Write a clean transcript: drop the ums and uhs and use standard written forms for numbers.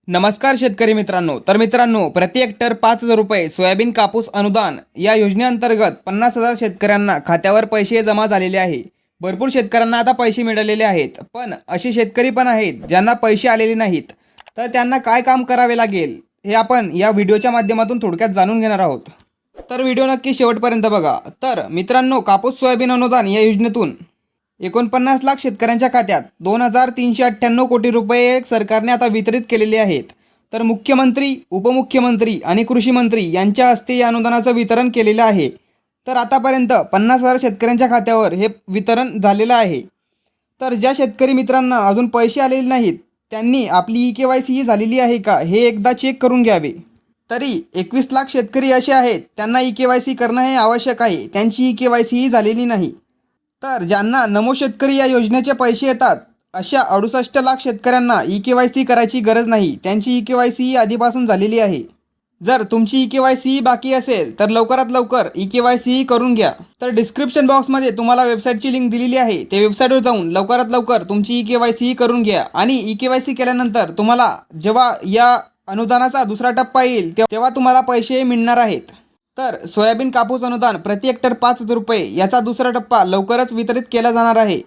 नमस्कार शेतकरी मित्रांनो. तर मित्रांनो, प्रति हेक्टर 5,000 रुपये सोयाबीन कापूस अनुदान या योजनेअंतर्गत 50,000 शेतकऱ्यांना खात्यावर पैसे जमा झालेले आहे. भरपूर शेतकऱ्यांना आता पैसे मिळालेले आहेत. पण असे शेतकरी पण आहेत ज्यांना पैसे आलेले नाहीत. तर त्यांना काय काम करावे लागेल हे आपण या व्हिडिओच्या माध्यमातून थोडक्यात जाणून घेणार आहोत. तर व्हिडिओ नक्की शेवटपर्यंत बघा. तर मित्रांनो, कापूस सोयाबीन अनुदान या योजनेतून 49 लाख शेतकऱ्यांच्या खात्यात 2,398 कोटी रुपये सरकारने आता वितरित केलेले आहेत. तर मुख्यमंत्री, उपमुख्यमंत्री आणि कृषी मंत्री यांच्या हस्ते या अनुदानाचं वितरण केलेलं आहे. तर आतापर्यंत 50,000 शेतकऱ्यांच्या खात्यावर हे वितरण झालेलं आहे. तर ज्या शेतकरी मित्रांना अजून पैसे आलेले नाहीत त्यांनी आपली EKYC ही झालेली आहे का हे एकदा चेक करून घ्यावे. तरी 21 लाख शेतकरी असे आहेत त्यांना EKYC करणं हे आवश्यक आहे. त्यांची EKYC ही झालेली नाही. तर ज्यांना नमो शेतकरी या योजनेचे पैसे येतात अशा 68 लाख शेतकऱ्यांना EKYC करायची गरज नाही. त्यांची EKYC ही आधीपासून झालेली आहे. जर तुमची EKYC ही बाकी असेल तर लवकरात लवकर EKYC ही करून घ्या. तर डिस्क्रिप्शन बॉक्समध्ये तुम्हाला वेबसाईटची लिंक दिलेली आहे. त्या वेबसाईटवर जाऊन लवकरात लवकर तुमची EKYC ही करून घ्या. आणि EKYC केल्यानंतर तुम्हाला जेव्हा या अनुदानाचा दुसरा टप्पा येईल तेव्हा तुम्हाला पैसे मिळणार आहेत. तर सोयाबीन कापूस अनुदान प्रति हेक्टर 5,000 रुपये याचा दुसरा टप्पा लवकरच वितरित केला जाणार आहे.